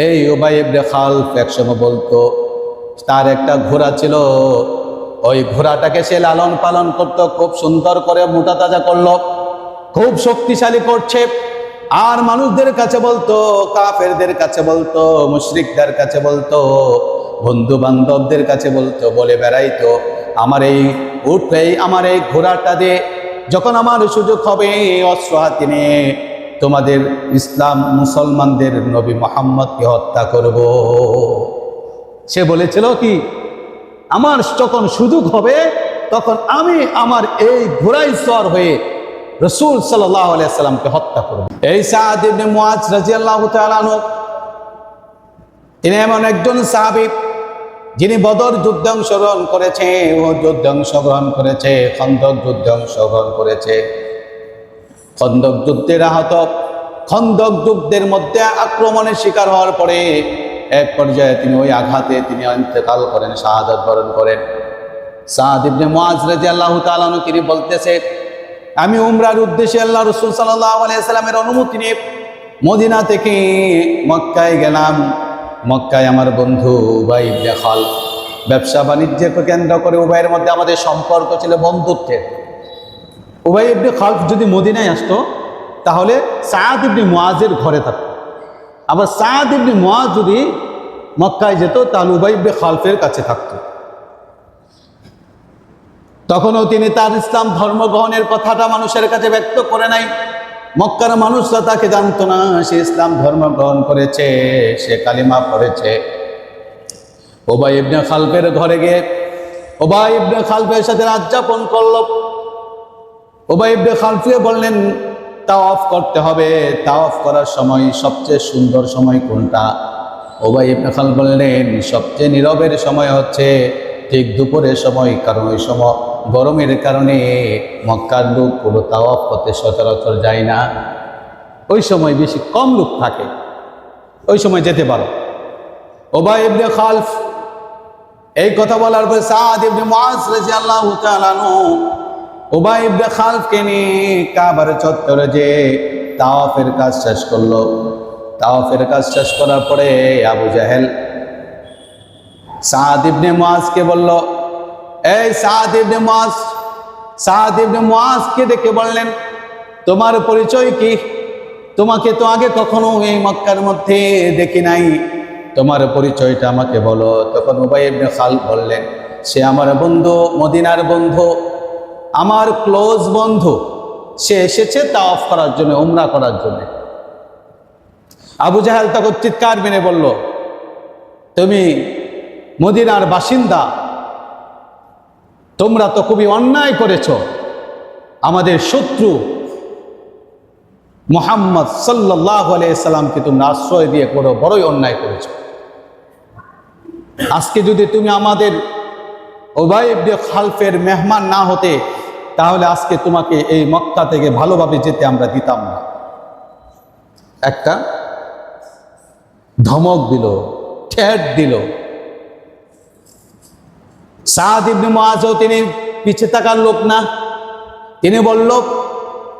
এই উবাই ইবনে খালফ একসময় বলতো তার একটা ঘোড়া ছিল, ওই ঘোড়াটাকে সে লালন পালন করত, খুব সুন্দর করে মোটা তাজা করলো, খুব শক্তিশালী করছে। আর মানুষদের কাছে বলতো, কাফেরদের কাছে বলতো, মুশরিকদের কাছে বলতো, বন্ধু বান্ধবদের কাছে বলতো, বলে বেড়াইতো আমার এই উঠলেই আমার এই ঘোড়াটা দিয়ে যখন আমার সুযোগ হবে অস্ত্র হাতে নিয়ে তোমাদের ইসলাম মুসলমানদের নবী মুহাম্মদকে হত্যা করব। সে বলেছিল কি, আমার যখন সুযোগ হবে তখন আমি আমার এই ঘোড়ায় সওয়ার হয়ে রাসূল সাল্লাল্লাহু আলাইহি সাল্লামকে হত্যা করব। এই সাদ ইবনে মুআজ রাদিয়াল্লাহু তাআলা আনহু, তিনি এমন একজন সাহাবী যিনি বদর যুদ্ধে অংশগ্রহণ করেছে, উহুদ যুদ্ধে অংশগ্রহণ করেছে, খন্দক যুদ্ধে অংশগ্রহণ করেছে। খন্দক যুদ্ধের আহত, খন্দক যুদ্ধের মধ্যে আক্রমণের শিকার হওয়ার পরে এক পর্যায়ে তিনি ওই আঘাতে তিনি ইন্তেকাল করেন, শাহাদাত বরণ করেন। সাদ ইবনে মুআজ রাদিয়াল্লাহু তাআলা আনহু তিনি বলতেছে, আমি উমরার উদ্দেশ্যে আল্লাহ রাসূল সাল্লাল্লাহু আলাইহি সাল্লামের অনুমতি নিয়ে মদিনা থেকে মক্কায় গেলাম। মক্কায় আমার বন্ধু উবাই ইবনে খালফ, ব্যবসা বাণিজ্যকে কেন্দ্র করে উভয়ের মধ্যে আমাদের সম্পর্ক ছিল বন্ধুত্বের। উবাই ইবনে খালফ যদি মদিনায় আসতো তাহলে সাদ ইবনে মুআজের ঘরে থাকতো, আবার সাদ ইবনে মুআজ যদি মক্কায় যেত তাহলে উবাই ইবনে খালফের কাছে থাকতো। তখনও তিনি তার ইসলাম ধর্ম গ্রহণের কথাটা মানুষের কাছে ব্যক্ত করে নাই। মক্কার মানুষরা তাকে জানতো না সে ইসলাম ধর্ম গ্রহণ করেছে, সে কালিমা পড়েছে। উবাই ইবনে খালফের ঘরে গিয়ে উবাই ইবনে খালফের সাথে রাত যাপন করল। উবাই ইবনে খালফকে বললেন তাওয়াফ করতে হবে, তাওয়াফ করার সময় সবচেয়ে সুন্দর সময় কোনটা? উবাই ইবনে খালফ বললেন সবচেয়ে নীরবের সময় হচ্ছে ঠিক দুপুরের সময়, কারণ ওই সময় গরমের কারণে মক্কার লোক কোনো তাওয়াফ করতে সচরাচর যায় না, ওই সময় বেশি কম লোক থাকে, ওই সময় যেতে পারো। উবাই ইবনে খালফ এই কথা বলার পর সাদ ইবনে মুআজ রাদিয়াল্লাহু তাআলা আনহু উবাই ইবনে খালফকে নিয়ে কাবার চত্বরে যে তাওয়াফের কাজ শেষ করলো। তাওয়াফের কাজ শেষ করার পরে আবু জাহেল সাদ ইবনে মুআজকে বলল, এই সাদ ইবনে মুআজ, সাদ ইবনে মুআজকে ডেকে বললেন তোমার পরিচয় কি? তোমাকে তো আগে কখনো এই মক্কার মধ্যে দেখি নাই, তোমার পরিচয়টা আমাকে বলো। তখন উবাই ইবনে খালফ বললেন সে আমার বন্ধু, মদিনার বন্ধু, আমার ক্লোজ বন্ধু, সে এসেছে তাওয়াফ করার জন্য, উমরা করার জন্য। আবু জাহেল তখন চিৎকার মেরে বলল তুমি মদিনার বাসিন্দা, তোমরা তো খুবই অন্যায় করেছ, আমাদের শত্রু মুহাম্মদ সাল্লাল্লাহু আলাইহি সাল্লামকে তোমরা আশ্রয় দিয়ে করো, বড়ই অন্যায় করেছ। আজকে যদি তুমি আমাদের উবাই ইবনে খালফের মেহমান না হতে তাহলে আজকে তোমাকে এই মক্কা থেকে ভালোভাবে যেতে আমরা দিতাম না। একটা ধমক দিল, ঠেট দিল। সাদ ইবনে মুআজও তিনি পিছে থাকার লোক না, তিনি বলল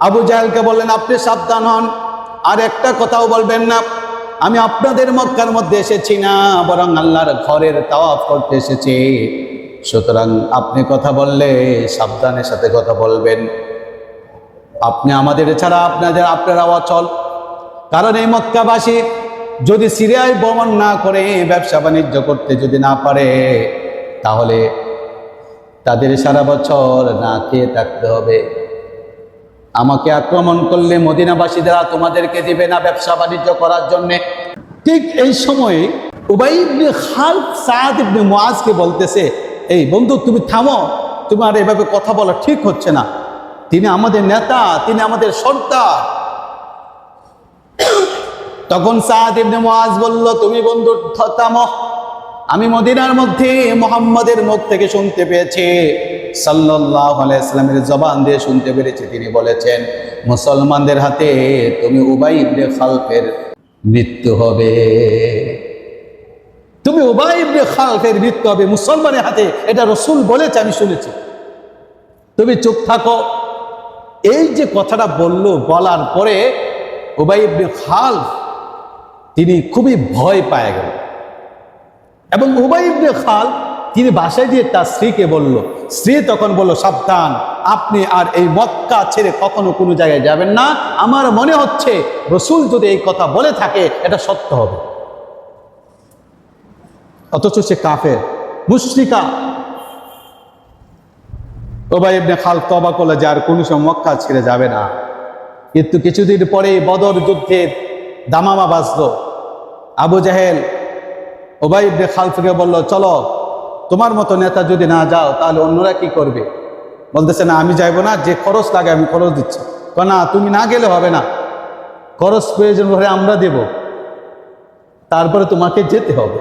আবু জাহেলকে বললেন আপনি সাবধান হন, আর একটা কথাও বলবেন না, আমি আপনাদের মক্কার মধ্যে এসেছি না, বরং আল্লাহর ঘরের তাওয়াফ করতে এসেছি, সুতরাং আপনি কথা বললে সাবধানের সাথে কথা বলবেন, আপনি আমাদের ছাড়া আপনারা অচল। কারণ এই মক্কাবাসী যদি সিরিয়ায় ভ্রমণ না করে ব্যবসা বাণিজ্য করতে যদি না পারে তাহলে তাদের সারা বছর না খেয়ে থাকতে হবে। আমাকে আক্রমণ করলে মদিনাবাসীরা তোমাদেরকে দিবে না ব্যবসা বাণিজ্য করার জন্য। ঠিক এই সময়ে উবাই ইবনে খালফ সাদ ইবনে মুআজকে বলতেছে, এই বন্ধু তুমি থামো, তোমার এভাবে কথা বলা ঠিক হচ্ছে না, তিনি আমাদের নেতা, তিনি আমাদের সর্দার। তখন সাদ ইবনে মুআজ বলল তুমি বন্ধু থামো, আমি মদিনার মধ্যে মুহাম্মাদের মুখ থেকে শুনতে পেয়েছি, সাল্লাল্লাহু আলাইহি সাল্লামের জবান দিয়ে শুনতে পেরেছি, তিনি বলেছেন মুসলমানদের হাতে তুমি উবাই ইবনে খালফের মৃত্যু হবে, তুমি উবাই ইবনে খালফের মৃত্যু হবে মুসলমানের হাতে, এটা রাসূল বলেছে, আমি শুনেছি, তুমি চুপ থাকো। এই যে কথাটা বলল, বলার পরে উবাই ইবনে খালফ তিনি খুবই ভয় পায় গেল। এবং উবাই ইবনে খাল তিনি বাসায় গিয়ে তার স্ত্রীকে বলল, স্ত্রী তখন বলল, সাবধান, আপনি আর এই মক্কা ছেড়ে কখনো কোনো জায়গায় যাবেন না। আমার মনে হচ্ছে রসুল যদি এই কথা বলে থাকে এটা সত্য হবে। অথচ সে কাফের, মুশরিকা। উবাই ইবনে খাল তওবা করলে যে আর কোনো সময় মক্কা ছেড়ে যাবে না। কিন্তু কিছুদিন পরে বদর যুদ্ধের দামামা বাজলো। আবু জাহেল উবাই ইবনে খালফকে বলল, চলো, তোমার মতো নেতা যদি না যাও তাহলে অন্যরা কি করবে? বলতেছে, না আমি যাইবো না, যে খরচ লাগে আমি খরচ দিচ্ছি। না, তুমি না গেলে হবে না, খরচ প্রয়োজন হলে আমরা দেব, তারপরে তোমাকে যেতে হবে।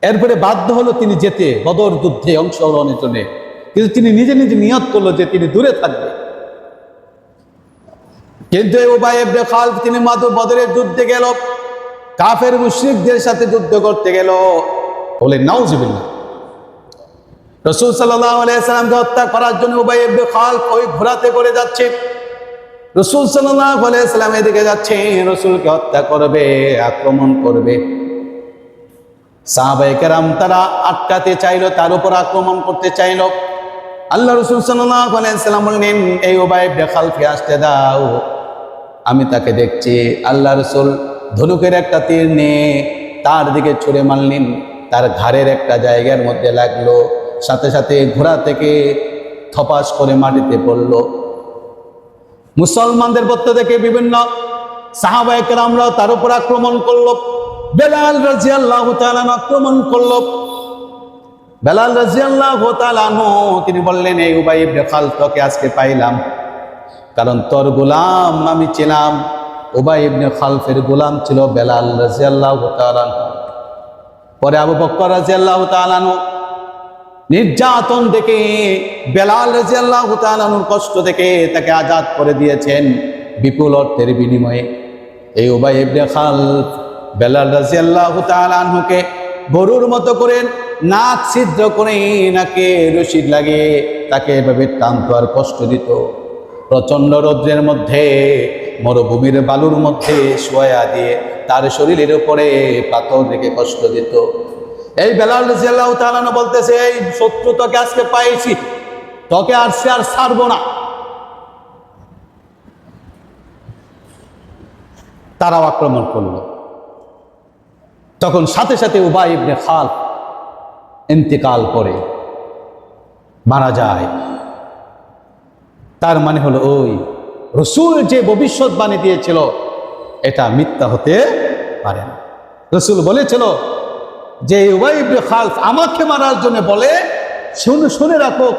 এরপরে বাধ্য হলো তিনি যেতে, বদর যুদ্ধে অংশগ্রহণের জন্য। কিন্তু তিনি নিজে নিজে নিয়ত করলো যে তিনি দূরে থাকবে। কিন্তু উবাই ইবনে খালফ তিনি বদরের যুদ্ধে গেল, কাফের মুশরিকদের সাথে যুদ্ধ করতে গেল। বলে নাউজুবিল্লাহ। রাসূল সাল্লাল্লাহু আলাইহি সাল্লামকে হত্যা করার জন্য উবাই ইবনে খালফ ওই ঘোড়াতে করে যাচ্ছে। রাসূল সাল্লাল্লাহু আলাইহি সাল্লাম এদিকে যাচ্ছে, রাসূলকে হত্যা করবে, আক্রমণ করবে। সাহাবায়ে কেরাম তারা আটকাতে চাইলো, তার উপর আক্রমণ করতে চাইলো। আল্লাহ রাসূল সাল্লাল্লাহু আলাইহি সাল্লাম বললেন, এই উবাই ইবনে খালফকে আসতে দাও, আমি তাকে দেখছি। আল্লাহ রাসূল ধনুকের একটা তীর নিয়ে তার দিকে ছুঁড়ে মারলেন, তার ঘাড়ের একটা জায়গার মধ্যে লাগলো, সাথে সাথে ঘোড়া থেকে থপাস করে মাটিতে পড়ল। মুসলমানদের পক্ষ থেকে বিভিন্ন সাহাবায়ে কেরামরাও তার উপর আক্রমণ করলো। বেলাল রাদিয়াল্লাহু তাআলা আক্রমণ করলো। বেলাল রাদিয়াল্লাহু তাআলা তিনি বললেন, এই উবাই ইবনে খালফকে আজকে পাইলাম, কারণ তোর গোলাম আমি ছিলাম। উবাই ইবনে খালফের গোলাম ছিল বেলাল রাদিয়াল্লাহু তাআলা। পরে আবু বকর রাদিয়াল্লাহু তাআলা নির্যাতন দেখে, বেলাল রাদিয়াল্লাহু তাআলা কষ্ট দেখে তাকে আজাদ করে দিয়েছেন বিপুল অর্থের বিনিময়ে। এই উবাই ইবনে খালফ বেলাল রাদিয়াল্লাহু তাআলা কে গরুর মতো করে নাক ছিদ্র করে নাকে রশি লাগিয়ে তাকে এভাবে টানতো আর কষ্ট দিত। প্রচন্ড রৌদ্রের মধ্যে, মরুভূমির বালুর মধ্যে শোয়া দিয়ে তার শরীরের উপরে পাথর রেখে কষ্ট দিত। এই বেলাল রাদিয়াল্লাহু তাআলা বলতেছে, এই শত্রু তোকে আজকে পাইছি, তোকে আর ছাড়বো না। তারাও আক্রমণ করলো। তখন সাথে সাথে উবাই ইবনে খালফ ইন্তেকাল করে, মারা যায়। তার মানে হলো ওই রাসূল যে ভবিষ্যৎবাণী দিয়েছিল এটা মিথ্যা হতে পারে না। রাসূল বলেছিল যে উবাই ইবনে খালফ আমাকে মারার জন্য বলে, শুনে রাখো,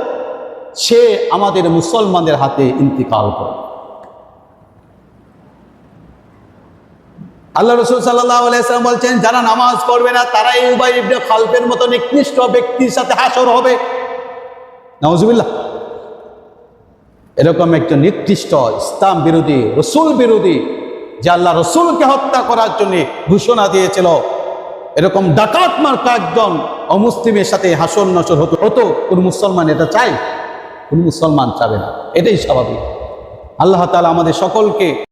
সে আমাদের মুসলমানদের হাতে ইন্তেকাল করে। আল্লাহ রাসূল সাল্লাল্লাহু আলাইহি ওয়াসাল্লাম বলছেন, যারা নামাজ পড়বে না তারাই উবাই ইবনে খালফের মতো নিকৃষ্ট ব্যক্তির সাথে হাসর হবে। নাউজুবিল্লাহ। এরকম একজন নিকৃষ্ট ইসলাম বিরোধী, রাসূল বিরোধী, যে আল্লাহ রাসূলকে হত্যা করার জন্য ঘোষণা দিয়েছিল, এরকম ডাকাত মার্কা একজন অমুসলিমের সাথে হাসর নসর হতো কোন মুসলমান এটা চায়? কোন মুসলমান চাবে না, এটাই স্বাভাবিক। আল্লাহ তাআলা আমাদের সকলকে